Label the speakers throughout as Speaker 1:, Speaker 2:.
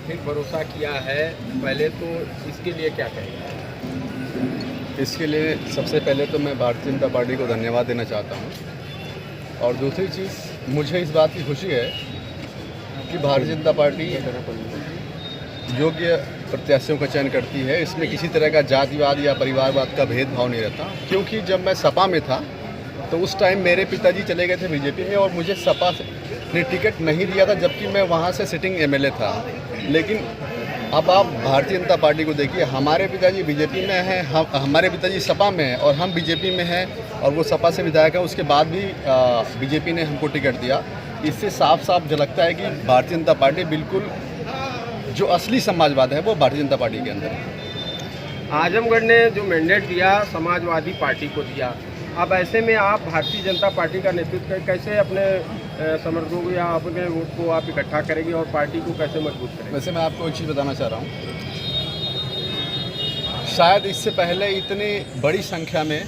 Speaker 1: फिर भरोसा किया है, पहले तो इसके लिए क्या कहेंगे?
Speaker 2: इसके लिए सबसे पहले तो मैं भारतीय जनता पार्टी को धन्यवाद देना चाहता हूँ। और दूसरी चीज़, मुझे इस बात की खुशी है कि भारतीय जनता पार्टी योग्य प्रत्याशियों का चयन करती है। इसमें किसी तरह का जातिवाद या परिवारवाद का भेदभाव नहीं रहता। क्योंकि जब मैं सपा में था तो उस टाइम मेरे पिताजी चले गए थे बीजेपी में और मुझे सपा ने टिकट नहीं दिया था, जबकि मैं वहाँ से सिटिंग एमएलए था। लेकिन अब आप भारतीय जनता पार्टी को देखिए, हमारे पिताजी बीजेपी में हैं, हमारे पिताजी सपा में हैं और हम बीजेपी में हैं, और वो सपा से विधायक हैं। उसके बाद भी बीजेपी ने हमको टिकट दिया। इससे साफ साफ झलकता है कि भारतीय जनता पार्टी बिल्कुल जो असली समाजवाद है वो भारतीय जनता पार्टी के अंदर है।
Speaker 1: आजमगढ़ ने जो मैंडेट दिया समाजवादी पार्टी को दिया, अब ऐसे में आप भारतीय जनता पार्टी का नेतृत्व कैसे अपने समर्थकों को या अपने वोट को आप इकट्ठा करेंगे और पार्टी को कैसे मजबूत करेंगे?
Speaker 2: वैसे मैं आपको एक चीज़ बताना चाह रहा हूँ, शायद इससे पहले इतनी बड़ी संख्या में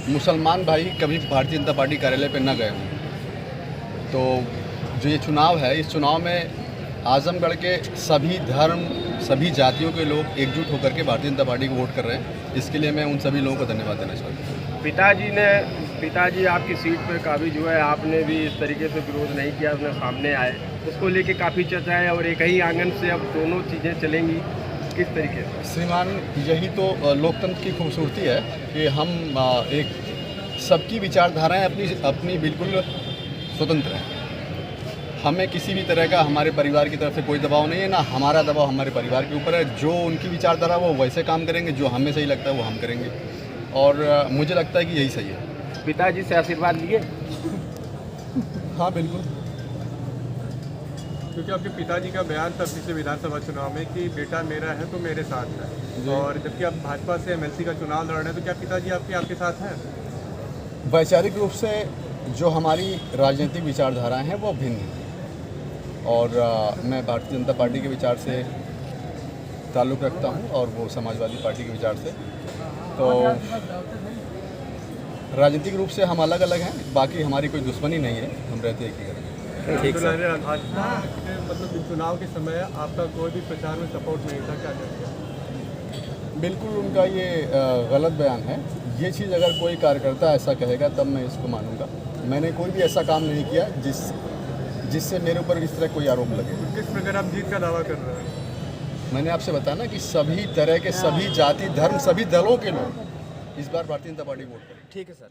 Speaker 2: मुसलमान भाई कभी भारतीय जनता पार्टी कार्यालय पर न गए हों। तो जो ये चुनाव है, इस चुनाव में आजमगढ़ के सभी धर्म, सभी जातियों के लोग एकजुट होकर के भारतीय जनता पार्टी को वोट कर रहे हैं। इसके लिए मैं उन सभी लोगों को धन्यवाद देना चाहता हूँ।
Speaker 1: पिताजी आपकी सीट पर काफ़ी जो है, आपने भी इस तरीके से विरोध नहीं किया, अपने सामने आए, उसको लेके काफ़ी चर्चा है और एक ही आंगन से अब दोनों चीज़ें चलेंगी, किस तरीके से?
Speaker 2: श्रीमान, यही तो लोकतंत्र की खूबसूरती है कि हम एक सबकी विचारधाराएं अपनी बिल्कुल स्वतंत्र हैं। हमें किसी भी तरह का हमारे परिवार की तरफ से कोई दबाव नहीं है, ना हमारा दबाव हमारे परिवार के ऊपर है। जो उनकी विचारधारा वो वैसे काम करेंगे, जो हमें सही लगता है वो हम करेंगे, और मुझे लगता है कि यही सही है।
Speaker 1: पिताजी से आशीर्वाद लिए?
Speaker 2: हाँ बिल्कुल,
Speaker 3: क्योंकि आपके पिताजी का बयान था पिछले विधानसभा चुनाव में कि बेटा मेरा है तो मेरे साथ है, और जबकि आप भाजपा से एमएलसी का चुनाव लड़ रहे हैं, तो क्या पिताजी आपके साथ हैं?
Speaker 2: वैचारिक रूप से जो हमारी राजनीतिक विचारधाराएं हैं वो भिन्न हैं, और मैं भारतीय जनता पार्टी के विचार से ताल्लुक़ रखता हूं और वो समाजवादी पार्टी के विचार से। तो राजनीतिक रूप से हम अलग अलग हैं, बाकी हमारी कोई दुश्मनी नहीं है, हम रहते एक ही घर।
Speaker 3: ठीक है। मतलब चुनाव के समय आपका कोई भी प्रचार में सपोर्ट नहीं था, क्या करेंगे?
Speaker 2: बिल्कुल उनका ये गलत बयान है। ये चीज़ अगर कोई कार्यकर्ता ऐसा कहेगा तब मैं इसको मानूंगा। मैंने कोई भी ऐसा काम नहीं किया जिससे मेरे ऊपर इस तरह कोई आरोप लगे।
Speaker 3: किस प्रकार आप जीत का दावा कर रहे हैं?
Speaker 2: मैंने आपसे बताया ना कि सभी तरह के, सभी जाति, धर्म, सभी दलों के लोग इस बार भारतीय जनता पार्टी वोट करें।
Speaker 1: ठीक है सर।